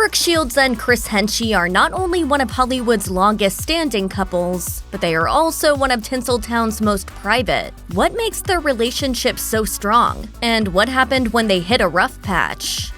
Brooke Shields and Chris Henchy are not only one of Hollywood's longest-standing couples, but they are also one of Tinseltown's most private. What makes their relationship so strong? And what happened when they hit a rough patch?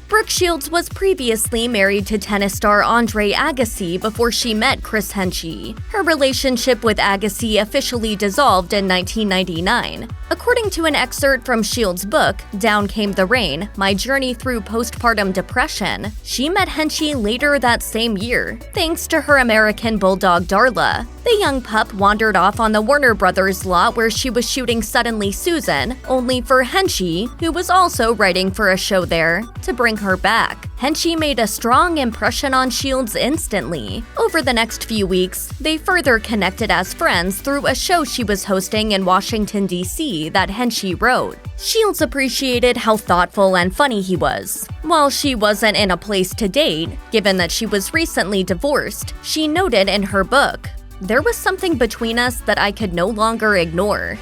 Brooke Shields was previously married to tennis star Andre Agassi before she met Chris Henchy. Her relationship with Agassi officially dissolved in 1999. According to an excerpt from Shields' book, Down Came the Rain: My Journey Through Postpartum Depression, she met Henchy later that same year, thanks to her American bulldog Darla. The young pup wandered off on the Warner Brothers lot where she was shooting Suddenly Susan, only for Henchy, who was also writing for a show there, to bring her back. Henchy made a strong impression on Shields instantly. Over the next few weeks, they further connected as friends through a show she was hosting in Washington, D.C. that Henchy wrote. Shields appreciated how thoughtful and funny he was. While she wasn't in a place to date, given that she was recently divorced, she noted in her book, "There was something between us that I could no longer ignore."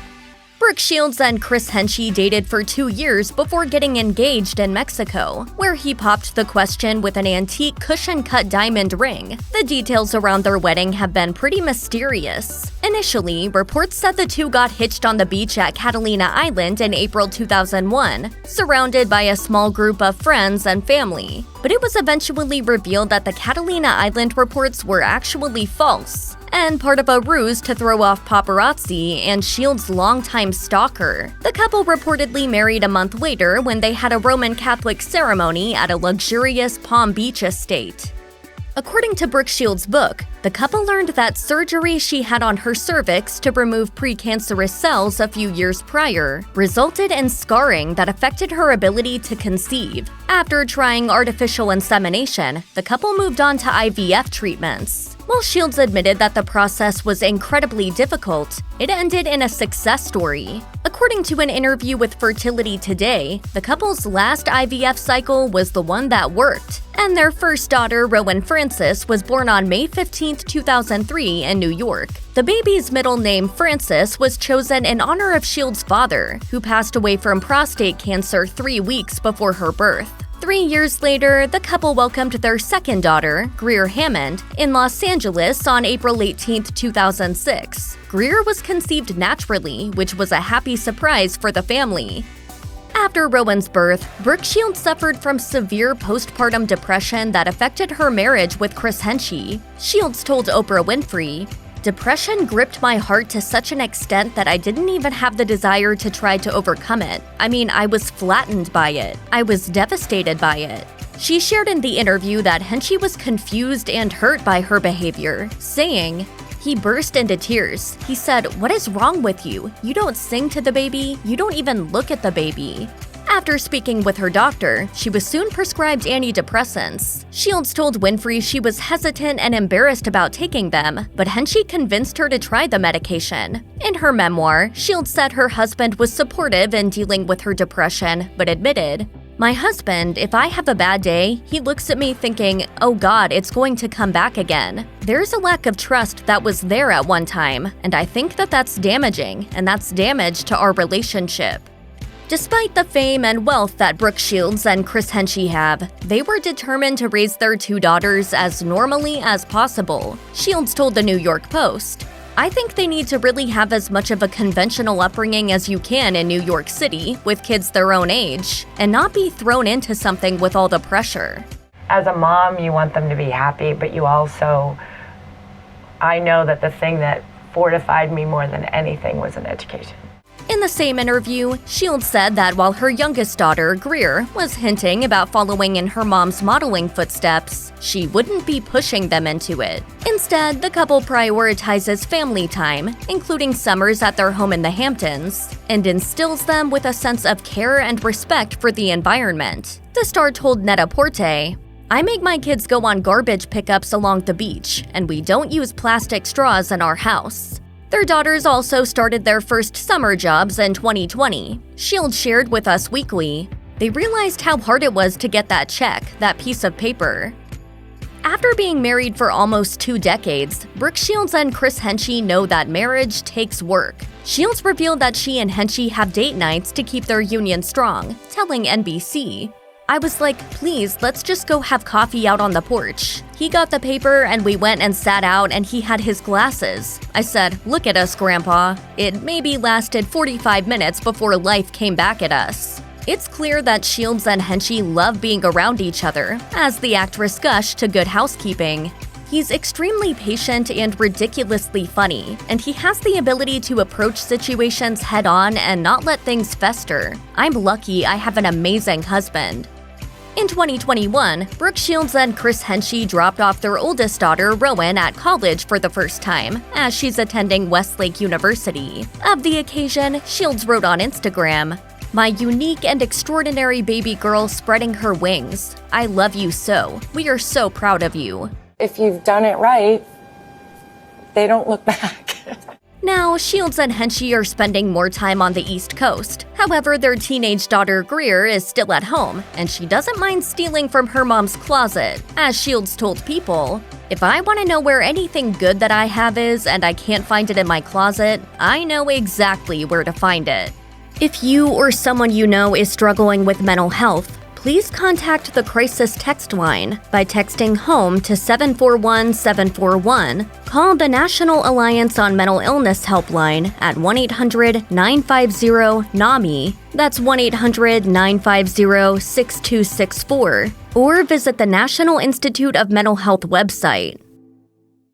Brooke Shields and Chris Henchy dated for 2 years before getting engaged in Mexico, where he popped the question with an antique cushion-cut diamond ring. The details around their wedding have been pretty mysterious. Initially, reports said the two got hitched on the beach at Catalina Island in April 2001, surrounded by a small group of friends and family. But it was eventually revealed that the Catalina Island reports were actually false, and part of a ruse to throw off paparazzi and Shields' longtime stalker. The couple reportedly married a month later when they had a Roman Catholic ceremony at a luxurious Palm Beach estate. According to Brooke Shields' book, the couple learned that surgery she had on her cervix to remove precancerous cells a few years prior resulted in scarring that affected her ability to conceive. After trying artificial insemination, the couple moved on to IVF treatments. While Shields admitted that the process was incredibly difficult, it ended in a success story. According to an interview with Fertility Today, the couple's last IVF cycle was the one that worked, and their first daughter, Rowan Frances, was born on May 15, 2003 in New York. The baby's middle name, Frances, was chosen in honor of Shields' father, who passed away from prostate cancer 3 weeks before her birth. 3 years later, the couple welcomed their second daughter, Grier Hammond, in Los Angeles on April 18, 2006. Grier was conceived naturally, which was a happy surprise for the family. After Rowan's birth, Brooke Shields suffered from severe postpartum depression that affected her marriage with Chris Henchy. Shields told Oprah Winfrey, "Depression gripped my heart to such an extent that I didn't even have the desire to try to overcome it. I mean, I was flattened by it. I was devastated by it." She shared in the interview that Henchy was confused and hurt by her behavior, saying, "He burst into tears. He said, 'What is wrong with you? You don't sing to the baby. You don't even look at the baby.'" After speaking with her doctor, she was soon prescribed antidepressants. Shields told Winfrey she was hesitant and embarrassed about taking them, but Henchy convinced her to try the medication. In her memoir, Shields said her husband was supportive in dealing with her depression, but admitted, "My husband, if I have a bad day, he looks at me thinking, 'Oh God, it's going to come back again.' There's a lack of trust that was there at one time, and I think that that's damaging, and that's damage to our relationship." Despite the fame and wealth that Brooke Shields and Chris Henchy have, they were determined to raise their 2 daughters as normally as possible. Shields told the New York Post, "I think they need to really have as much of a conventional upbringing as you can in New York City, with kids their own age, and not be thrown into something with all the pressure." As a mom, you want them to be happy, but you also, I know that the thing that fortified me more than anything was an education. In the same interview, Shields said that while her youngest daughter, Grier, was hinting about following in her mom's modeling footsteps, she wouldn't be pushing them into it. Instead, the couple prioritizes family time, including summers at their home in the Hamptons, and instills them with a sense of care and respect for the environment. The star told Net-a-Porter, "I make my kids go on garbage pickups along the beach, and we don't use plastic straws in our house." Their daughters also started their first summer jobs in 2020. Shields shared with Us Weekly, "They realized how hard it was to get that check, that piece of paper." After being married for almost 2 decades, Brooke Shields and Chris Henchy know that marriage takes work. Shields revealed that she and Henchy have date nights to keep their union strong, telling NBC, I was like, please, let's just go have coffee out on the porch. He got the paper and we went and sat out and he had his glasses. I said, look at us, Grandpa. It maybe lasted 45 minutes before life came back at us. It's clear that Shields and Henchy love being around each other, as the actress gushed to Good Housekeeping. He's extremely patient and ridiculously funny, and he has the ability to approach situations head-on and not let things fester. I'm lucky I have an amazing husband. In 2021, Brooke Shields and Chris Henchy dropped off their oldest daughter, Rowan, at college for the first time, as she's attending Westlake University. Of the occasion, Shields wrote on Instagram, "My unique and extraordinary baby girl spreading her wings. I love you so. We are so proud of you." If you've done it right, they don't look back. Now, Shields and Henchy are spending more time on the East Coast. However, their teenage daughter Grier is still at home, and she doesn't mind stealing from her mom's closet. As Shields told People, "If I want to know where anything good that I have is and I can't find it in my closet, I know exactly where to find it." If you or someone you know is struggling with mental health, please contact the Crisis Text Line by texting HOME to 741-741, call the National Alliance on Mental Illness Helpline at 1-800-950-NAMI, that's 1-800-950-6264, or visit the National Institute of Mental Health website.